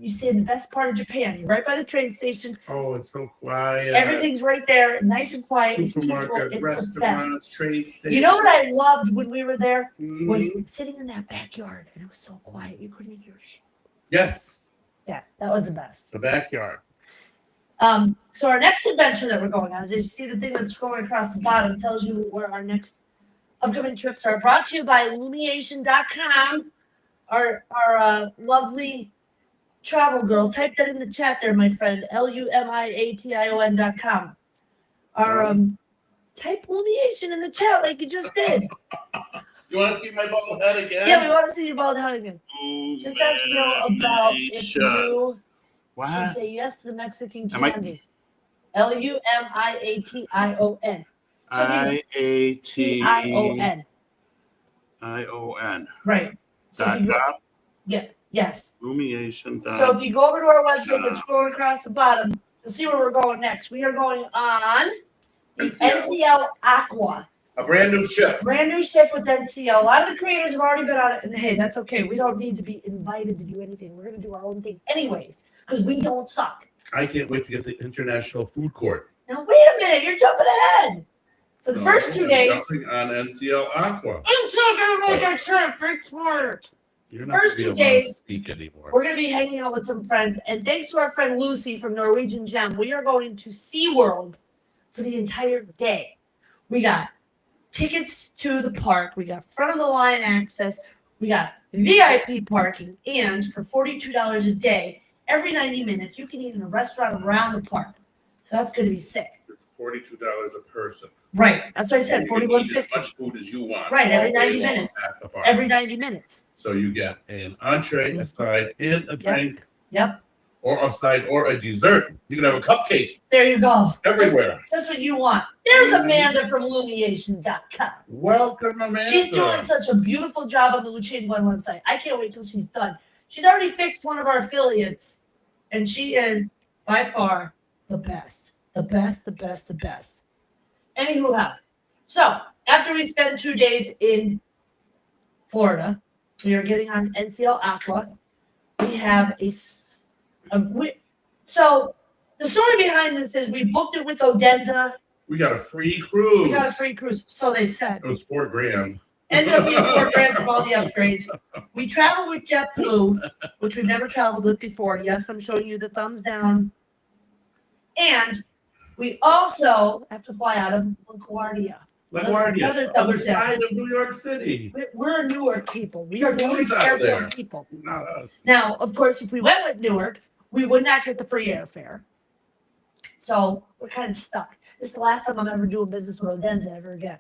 you stay in the best part of Japan. You're right by the train station. Oh, it's so quiet. Everything's right there, nice and quiet. It's peaceful. Supermarket, It's restaurants, train stations. You know what I loved when we were there was Mhm. sitting in that backyard, and it was so quiet you couldn't hear shit. Yes, Yeah, that was the best. the backyard. So our next adventure that we're going on is you see the thing that's scrolling across the bottom tells you where our next upcoming trips are. Brought to you by Lumiation.com. Our lovely travel girl. Type that in the chat there, my friend. LUMIATION.com. Our type Lumiation in the chat like you just did. You want to see my bald head again? Yeah, we want to see your bald head again. Just ask Bill about if you should say yes to the Mexican candy. LUMIATION. IATION. ION. Right. So if you go, yes. Lumiation. So if you go over to our website that's scrolling across the bottom, you'll see where we're going next. We are going on the NCL Aqua. A brand new ship. Brand new ship with NCL. A lot of the creators have already been on it, and hey, that's okay. We don't need to be invited to do anything. We're going to do our own thing anyways, because we don't suck. I can't wait to get the International Food Court. Now, wait a minute. You're jumping ahead. For the first 2 days. Jumping on NCL Aqua. I'm talking about that trip. Big smart. You're not First gonna 2 be allowed to days, speak anymore. we're going to be hanging out with some friends. And thanks to our friend Lucy from Norwegian Gem, we are going to SeaWorld for the entire day. We got tickets to the park. We got front of the line access. We got VIP parking. And for $42 a day, every 90 minutes, you can eat in a restaurant around the park. So that's going to be sick. It's $42 a person. Right. That's what I said. You can eat as $41.50. much food as you want. Right. Every all day 90 long minutes. at the park. Every 90 minutes. So you get an entree, a side, and a drink. Yep. Or a side or a dessert. You can have a cupcake There you go. everywhere. Just what you want. There's Amanda from Lumiation.com. Welcome, Amanda. She's doing such a beautiful job on the Lucia Glynn website. I can't wait till she's done. She's already fixed one of our affiliates, and she is by far the best. The best, the best, the best. Anywho, so after we spend 2 days in Florida, we are getting on NCL Aqua. We have so the story behind this is we booked it with Odenza. We got a free cruise. We got a free cruise, so they said. It was $4,000. Ended up being $4,000 from all the upgrades. We traveled with JetBlue, which we've never traveled with before. Yes, I'm showing you the thumbs down. And we also have to fly out of LaGuardia. LaGuardia, other side of New York City. We're Newark people. We are Newark Who's out there? airport people. Not us. Now, of course, if we went with Newark, we would not get the free airfare. So we're kind of stuck. This is the last time I'm ever doing business with Odenza ever again.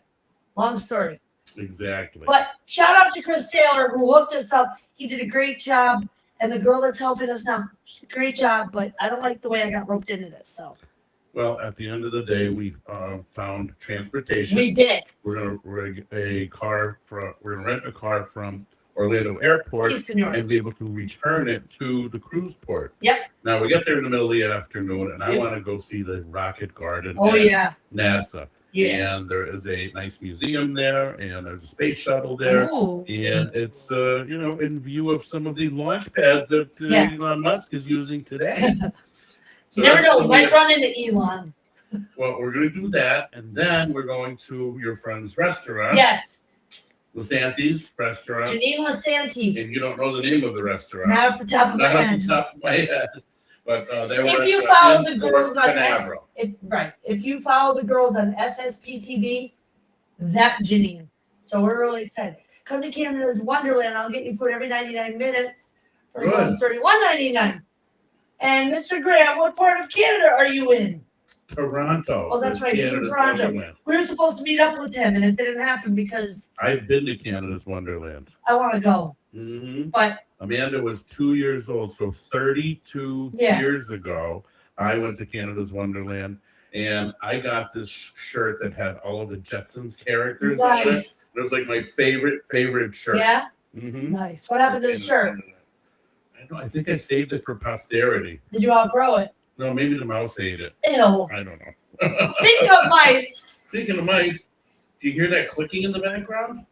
Long story. Exactly. But shout out to Chris Taylor who hooked us up. He did a great job. And the girl that's helping us now, she did a great job, but I don't like the way I got roped into this. So Well, at the end of the day, we found transportation. we did. We're gonna rent a car from Orlando Airport Eastern York. and be able to return it to the cruise port. Yep. Now we get there in the middle of the afternoon, and I Yep. want to go see the Rocket Garden. Oh at yeah. NASA. Yeah. And there is a nice museum there, and there's a space shuttle there. Ooh. And it's in view of some of the launch pads that Yeah. Elon Musk is using today. So You never that's know, gonna we might be- run into Elon. Well, we're going to do that, and then we're going to your friend's restaurant, Yes. Lasanti's restaurant, Janine Lasanti. and you don't know the name of the restaurant. Not off the top of my Not off head. the top of my head, but their If you restaurant follow in the girls Fort on Canaveral. If you follow the girls on SSPTV, that Janine. So we're really excited. Come to Canada's Wonderland. I'll get you food every 99 minutes. First Good. one's $31.99. And Mr. Graham, what part of Canada are you in? Toronto. Oh, that's is right, he's in Canada's Toronto. Wonderland. We were supposed to meet up with him, and it didn't happen because I've been to Canada's Wonderland. I want to go. Mm-hmm. But Amanda was 2 years old, so 32 Yeah. years ago, I went to Canada's Wonderland, and I got this shirt that had all of the Jetsons characters on it. nice. It was like my favorite shirt. Yeah? Mm-hmm. Nice. What happened to the shirt? I know. I think I saved it for posterity. Did you outgrow it? No, maybe the mouse ate it. Ew. I don't know. Speaking of mice, Speaking of mice, do you hear that clicking in the background?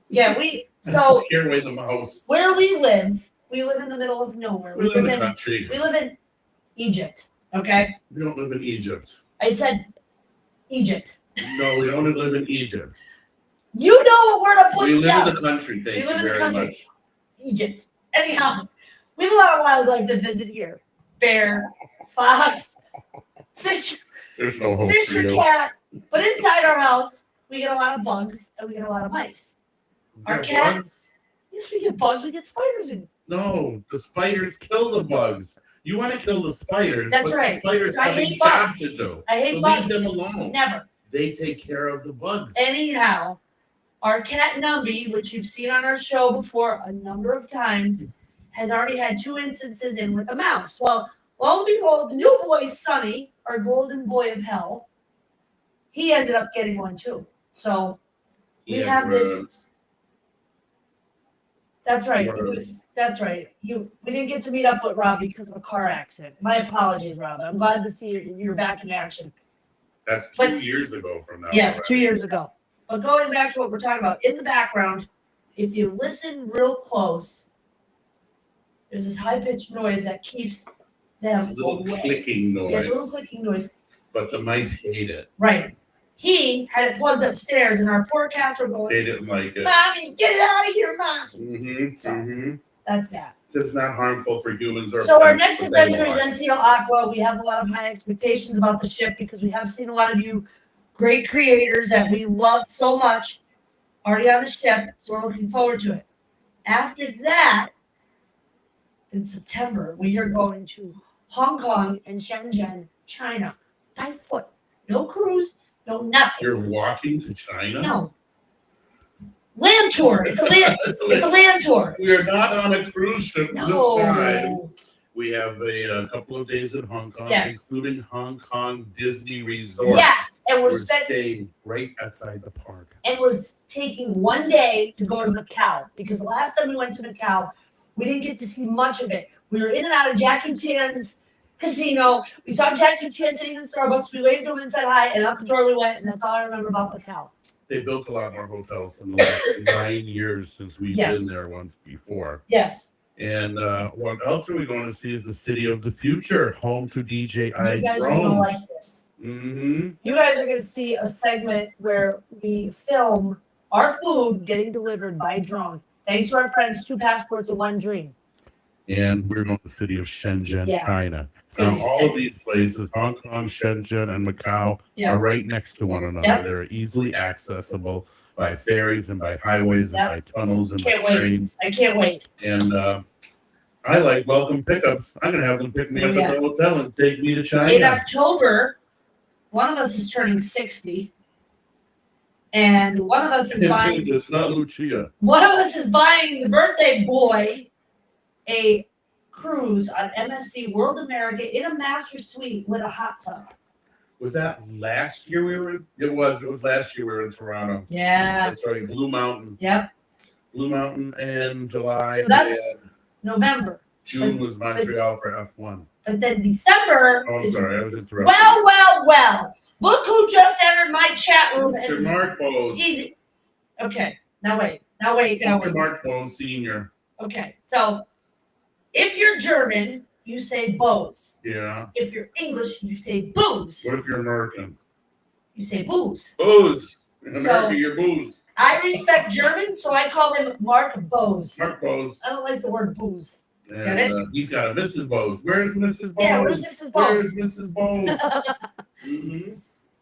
yeah, That's so to scare away the mouse. where we live, We live in the middle of nowhere. We live in the country. We live in Egypt. Okay. We don't live in Egypt. I said Egypt. No, we don't live in Egypt. You know what we're to put We live down. in the country. Thank We live you in the very country. much. Egypt. Anyhow, we have a lot of wildlife to visit here. Bear, fox, fish, There's no hope fish for or you. cat. But inside our house, we get a lot of bugs and we get a lot of mice. Our Got cat- bugs? Yes, we get bugs. We get spiders in. No, the spiders kill the bugs. You want to kill the spiders, That's but right. the spiders I have hate jobs bugs. to do. I hate so bugs. leave them alone. Never. They take care of the bugs. Anyhow, our cat Numby, which you've seen on our show before a number of times, has already had 2 instances in with a mouse. Well, lo and behold, the new boy, Sonny, our golden boy of hell, he ended up getting one too. So we Yeah, have this. worms. That's right. Worms. That's right. We didn't get to meet up with Robbie because of a car accident. My apologies, Rob. I'm glad to see you're back in action. That's But- 2 years ago from now. Yes, right? 2 years ago. But going back to what we're talking about, in the background, if you listen real close, there's this high-pitched noise that keeps them It's a little away. clicking noise, Yeah, it's a little clicking noise. but the mice hate it. Right. He had it plugged upstairs, and our poor cats were going, They didn't like it. Mommy, get it out of here, Mommy. Mm-hmm. Mm-hmm. That's that. So it's not harmful for humans or So our pets, next but they adventure is want. NCL Aqua. We have a lot of high expectations about the ship because we have seen a lot of you great creators that we love so much already on the ship. So we're looking forward to it. After that, in September, we are going to Hong Kong and Shenzhen, China, by foot. No cruise, no nothing. You're walking to China? No. Land tour. It's a land tour. We are not on a cruise ship this time. No. We have a couple of days in Hong Kong, Yes. including Hong Kong Disney Resort. Yes, and We're we're spending. staying right outside the park. And we're taking one day to go to Macau because the last time we went to Macau, we didn't get to see much of it. We were in and out of Jackie Chan's casino. We saw Jackie Chan sitting in Starbucks. We waved to him and said hi, and out the door we went, and that's all I remember about Macau. They built a lot more hotels in the last 9 years since we've Yes. been there once before. Yes. And what else are we going to see is the city of the future, home to DJI You guys are going to like drones. this. Mm-hmm. You guys are going to see a segment where we film our food getting delivered by drone. Thanks to our friends, 2 Passports and 1 Dream. And we're going to the city of Shenzhen, Yeah. China. gonna be All sick. of these places, Hong Kong, Shenzhen, and Macau, Yeah. are right next to one another. Yep. They're easily accessible by ferries and by highways Yep. and by tunnels and Can't by wait. trains. I can't wait. And I like welcome pickups. I'm gonna have them pick me up Yeah. at the hotel and take me to In China. October, one of us is turning 60, and one of us is buying. It's not Lucia. One of us is buying the birthday boy a cruise on MSC World America in a master suite with a hot tub. Was that last year we were in? It was last year we were in Toronto. Yeah. That's right. Blue Mountain. Yep. Blue Mountain in July. So that's- and November. June was Montreal for F1. But then December. Oh, I'm is- sorry, I was interrupted. Well. Look who just entered my chat room. and Mr. is- Mark Bose. He's okay. Now wait. Mr. Mark Bose Sr. Okay. So if you're German, you say Bose. Yeah. If you're English, you say booze. What if you're American? You say booze. Booze. In America, So- you're booze. I respect German, so I call him Mark Bose. Mark Bose. I don't like the word booze. And Get it? he's got a Mrs. Bose. Where's Mrs. Bose? Yeah, where's Mrs. Bose? Where's Mrs. Bose? Mm-hmm.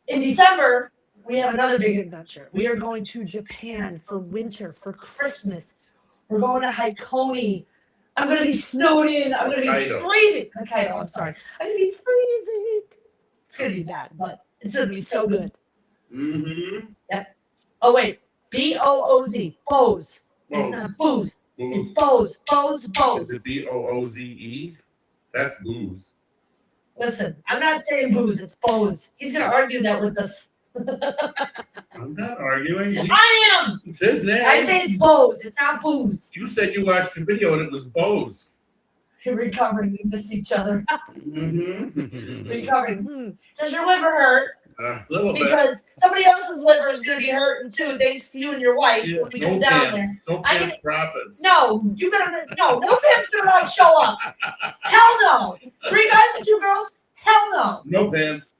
In December, we have another big adventure. We are going to Japan for winter, for Christmas. We're going to Haikoni. I'm going to be snowed in. I'm going to be Hokkaido. freezing. Hokkaido, I'm sorry. I'm going to be freezing. It's going to be bad, but it's going to be so good. Mm-hmm. Oh, wait. B-O-O-Z. Bose. It's Bose. not booze. It's Booze. Bose. Is Bose. it B-O-O-Z-E? That's booze. Listen, I'm not saying booze. It's Bose. He's going to argue that with us. I'm not arguing. I am. It's his name. I say it's Bose. It's not booze. You said you watched the video and it was Bose. You're recovering. We missed each other. Mm-hmm. Recovering. Does your liver hurt? A little bit. Because somebody else's liver is going to be hurting too, thanks to you and your wife Yeah, when we no come down pants. there. No I pants get- profits. No, you better no pants better not show up. Hell no. 3 guys and 2 girls? Hell no. No pants.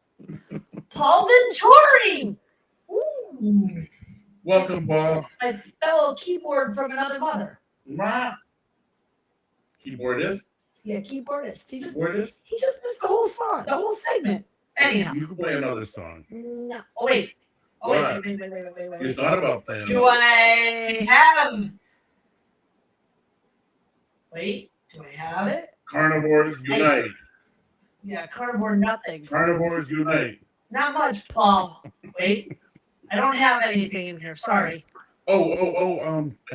Paul Venturi. Ooh, Welcome, Paul. my fellow keyboard from another mother. Mwah. Keyboardist. Yeah, keyboardist. He just Keyboardist. missed the whole song, the whole segment. Anyhow. You can play another song. No. Oh wait. Oh What? wait. You thought about playing. Do I have? Wait. Do I have it? Carnivores unite. Yeah, carnivore nothing. Carnivores unite. Not much, Paul. Wait. I don't have anything in here. Sorry. I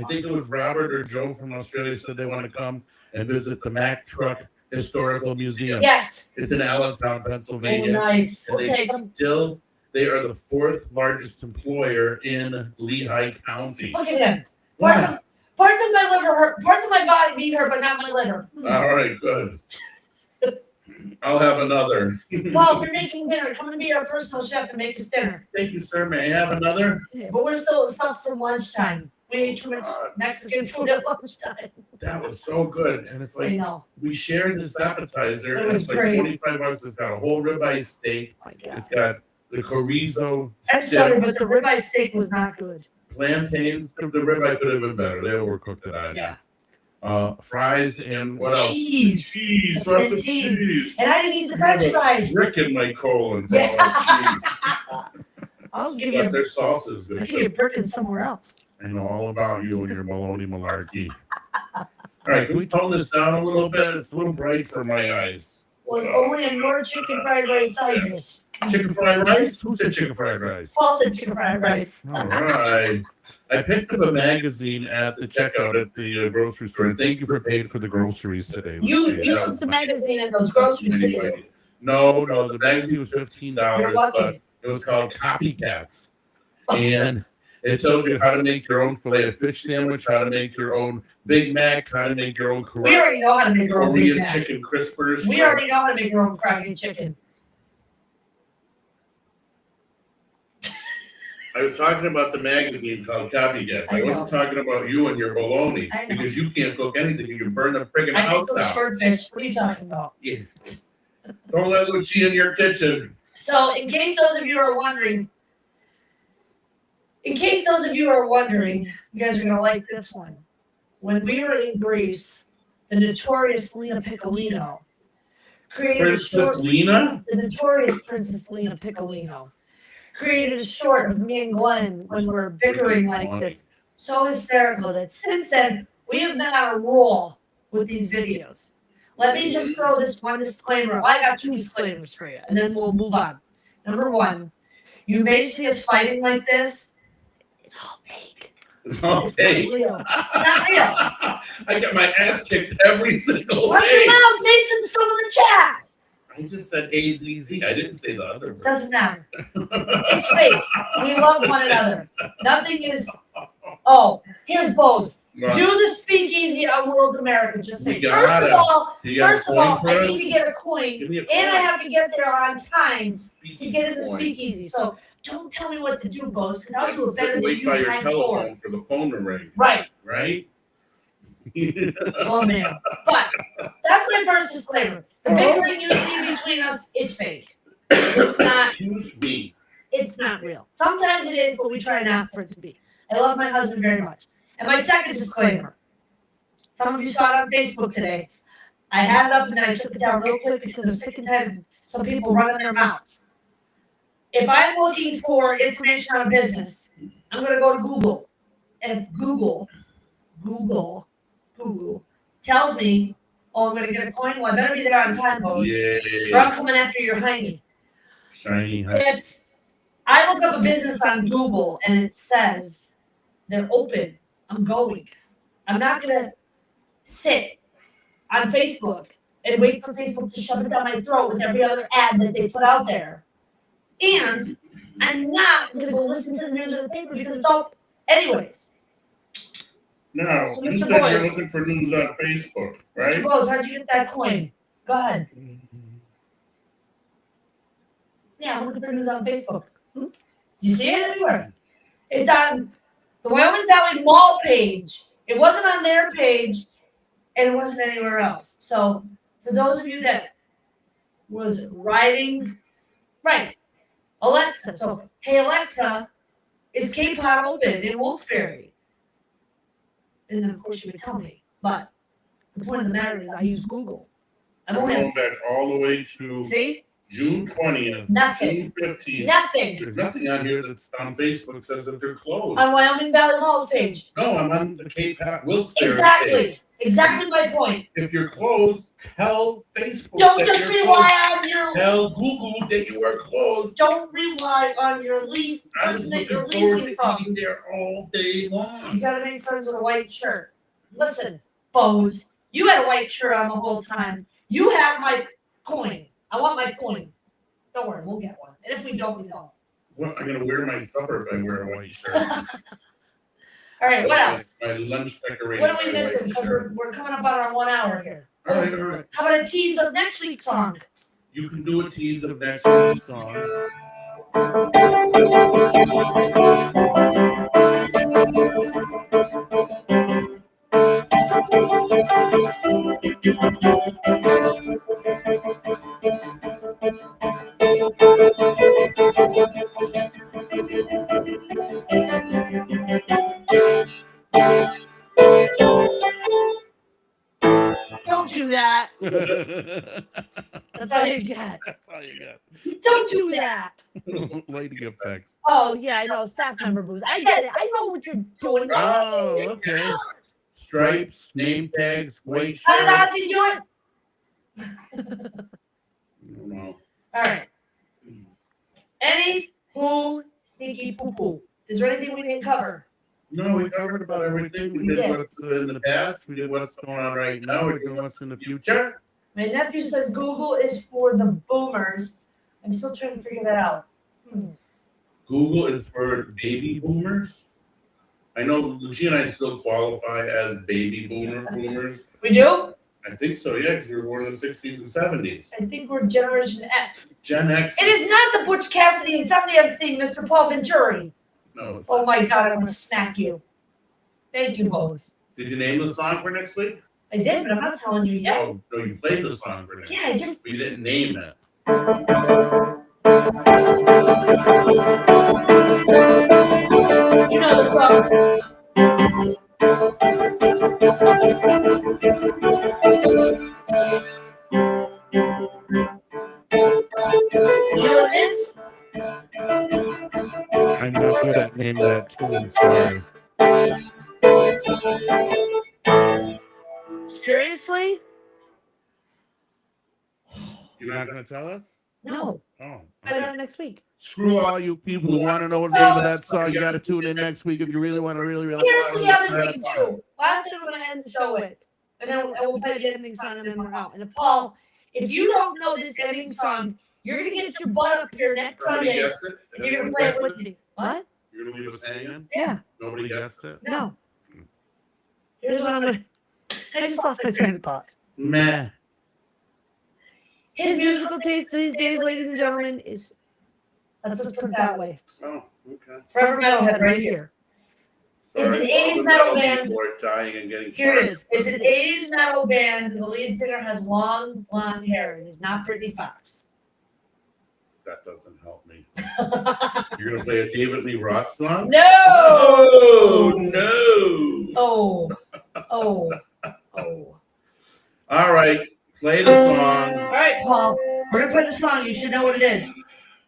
think it was Robert or Joe from Australia said they want to come and visit the Mack Truck Historical Museum. Yes. It's in Allentown, Oh, Pennsylvania. nice. And We'll take them. they are the 4th largest employer in Lehigh County. Look at him. Parts of my liver hurt. Parts of my body being hurt, but not my liver. All right, good. I'll have another. Paul, if you're making dinner, come and be our personal chef and make us dinner. Thank you, sir. May I have another? Yeah, but we're still stuff from lunchtime. We ate too much Mexican food at lunchtime. That was so good. And it's I like, know. we shared this appetizer. It And was it's like great. $25. It's got a whole ribeye steak. Oh my God. It's got the chorizo. I'm sorry, but the ribeye steak was not good. Plantains. The ribeye could have been better. They overcooked it on. Yeah. Fries and what else? Cheese. Cheese. Lots of Plantains. cheese. And I didn't eat the French fries. Brick in my colon. Yeah. Cheese. I'll give you But their sauce is I'll good. give you a brick somewhere else. I know all about you and your baloney malarkey. All right, can we tone this down a little bit? It's a little bright for my eyes. Was only a North chicken fried rice side dish. Chicken fried rice? Who said chicken fried rice? Salted chicken fried rice. All right. I picked up a magazine at the checkout at the grocery store. And thank you for paying for the groceries today. You Lucia. That took was the my- magazine and those groceries to you. Anyway, no, the magazine was $15, You're lucky. but it was called Copycats. And it tells you how to make your own filet of fish sandwich, how to make your own Big Mac, how to make your own We already know how to make our own Big Korean Mac. chicken crispers. We already know how to make our own crappy chicken. I was talking about the magazine called Copycats. I I wasn't talking about you and your baloney I know. because you can't cook anything. You can burn the friggin' I make house some down. swordfish. What are you talking about? Yeah. Don't let Lucia in your kitchen. So, in case those of you are wondering, you guys are gonna like this one. When we were in Greece, the notorious Lena Piccolino created a Princess short. Lena? The notorious Princess Lena Piccolino created a short of me and Glenn when we're bickering like this. So hysterical that since then we have been on a roll with these videos. Let me just throw this one disclaimer. I got 2 disclaimers for you, and then we'll move on. Number 1, you may see us fighting like this. It's all fake. It's all It's fake. not real. It's not real. I get my ass kicked every single Watch day. your mouth, Mason's still in the chat. I just said AZZ. I didn't say the other word. Doesn't matter. It's fake. We love one another. Nothing is. Oh, here's Bose. Do the speakeasy on World America. Just say, We got first of it. all, Do you have a coin for I us? need to get a coin, Give me a and I coin. have to get there on time to Speakeasy get in the coin. speakeasy. So don't tell me what to do, Bose, because I I'll do can it sit better and than wait you by your times 4. telephone for the phone to ring, Right. right? Oh man. But that's my first disclaimer. The bickering you see between us is fake. It's not. Excuse me. It's not real. Sometimes it is, but we try not for it to be. I love my husband very much. And my second disclaimer. Some of you saw it on Facebook today. I had it up and then I took it down real quick because I'm sick and tired of some people running their mouths. If I'm looking for information on a business, I'm going to go to Google. And if Google tells me, oh, I'm going to get a coin, well, I better be there on time, Bose. Or Yeah. I'm coming after your hiney. Shiny. If I look up a business on Google and it says they're open, I'm going. I'm not going to sit on Facebook and wait for Facebook to shove it down my throat with every other ad that they put out there. And I'm not going to go listen to the news or the paper because it's all, anyways. No, So, you Mr. said you're Boyce. looking for news on Facebook, Mr. right? Bose, how'd you get that coin? Go ahead. Yeah, I'm looking for news on Facebook. You see it anywhere? It's on the Wyoming Valley Mall page. It wasn't on their page, and it wasn't anywhere else. So for those of you that was riding, right, Alexa. So, hey Alexa, is K-pop open in Wilkes-Barre? And then of course you would tell me. But the point of the matter is I use Google. I I'm don't going have, back all the way to see? June 20th, Nothing. June 15th. Nothing. There's nothing on here that's on Facebook says that they're closed. On Wyoming Valley Mall's page. No, I'm on the K-pop Wilkes-Barre Exactly. page. Exactly my point. If you're closed, tell Facebook Don't that just you're rely closed. on your. Tell Google that you are closed. Don't rely on your lease person that you're leasing from. Eating there all day long. You gotta make friends with a white shirt. Listen, Bose, you had a white shirt on the whole time. You have my coin. I want my coin. Don't worry, we'll get one. And if we don't, we don't. Well, I'm gonna wear my supper if I wear a white shirt. All right, what else? My lunch decoration. What are we missing? Because we're coming up on our 1 hour here. All right. How about a tease of next week's song? You can do a tease of next week's song. Don't do that. That's all you got. That's all you got. Don't do that. Lighting effects. Oh, yeah, I know. Staff member booze. I get it. I know what you're doing. Oh, okay. Stripes, name tags, white How did shirts. Ozzy do it? No. All right. Any who stinky poo poo? Is there anything we didn't cover? No, we covered about everything. We did what's in the past. We did what's going on right now. We're doing what's in the future. My nephew says Google is for the boomers. I'm still trying to figure that out. Google is for baby boomers. I know Lucia and I still qualify as baby boomers. We do? I think so, yeah, because we were born in the 60s and 70s. I think we're Generation X. Gen X. It is not the Butch Cassidy and Sundance thing, Mr. Paul Venturi. No, it's Oh not. my God, I'm going to smack you. Thank you, Bose. Did you name the song for next week? I did, but I'm not telling you yet. Oh, no, you played the song for next week. Yeah, I just. We didn't name it. You know the song. You know what it is? I'm not good at naming that tune, sorry. Seriously? You're not going to tell us? No. Oh. I got it next week. Screw all you people who want to know the name of that song. You got to tune in next week if you really want to really Here's want the other thing too. Last thing I'm gonna end the show with, and then we'll play the ending song, and then we're out. And Paul, if you don't know this ending song, you're gonna get your butt up here next Somebody Sunday. guessed it? And you're gonna play it with me. What? You're going to leave us hanging? Yeah. Nobody guessed it? No. Here's what I'm gonna. I just lost my train of thought. Meh. His musical taste these days, ladies and gentlemen, is. Let's just put it that way. Oh, okay. Forever Metalhead right here. It's an 80s metal band. People are dying and getting Here it is. It's an 80s metal band. The lead singer has long blonde hair and is not Brittany Fox. That doesn't help me. You're going to play a David Lee Roth song? No! Oh, no. Oh. Oh. All right. Play the song. All right, Paul. We're going to play the song. You should know what it is.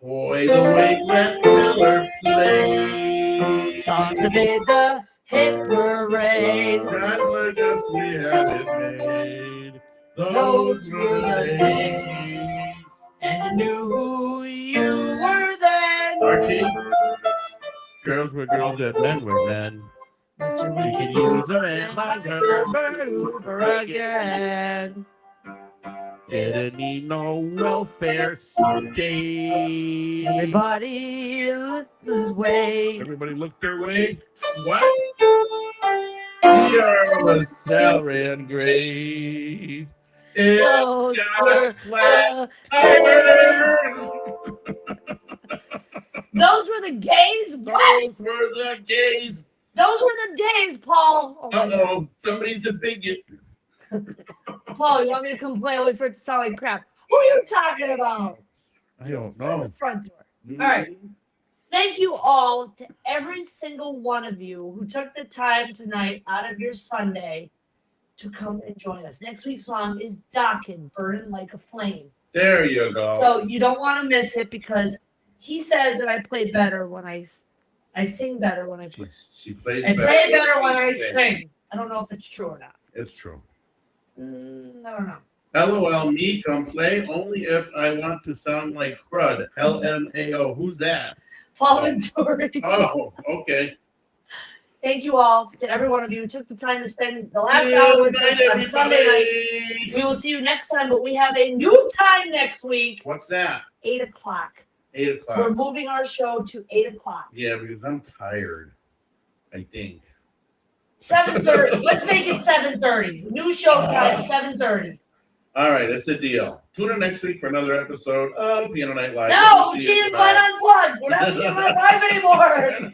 Boy, the way Glenn Miller plays. Songs that made the hit parade. Guys like us, we had it made. Those were the days. And you knew who you were then. Archie. Girls were girls and men were men. Mr. We could use a man like her over again. Didn't need no welfare state. Everybody looked this way. Everybody looked their way. What? CR was salary and grade. It Those got were flat the tires. Those were the gays? What? Those were the gays. Those were the gays, Paul. Oh my God. Uh-oh, somebody's a bigot. Paul, you want me to come play away for it to sound like crap? Who are you talking about? I don't Shut the know. front door. All right. Thank you all to every single one of you who took the time tonight out of your Sunday to come and join us. Next week's song is Dockin', Burning Like a Flame. There you go. So you don't want to miss it because he says that I play better when I sing better when I play. She plays I better. play better when I sings. sing. I don't know if it's true or not. It's true. I don't know. LOL, me come play only if I want to sound like crud. LMAO. Who's that? Paul and Tori. Oh, okay. Thank you all to every one of you who took the time to spend the last hour with us on Sunday night. We will see you next time, but we have a new time next week. What's that? 8 o'clock. 8 o'clock. We're moving our show to 8 o'clock. Yeah, because I'm tired. I think. 7:30. Let's make it 7:30. New show time, 7:30. All right, it's a deal. Tune in next week for another episode of Piano Night Live. No, See she you. didn't Bye. let Unplugged. We're not Piano Night Live anymore.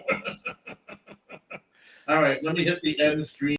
All right, let me hit the end stream.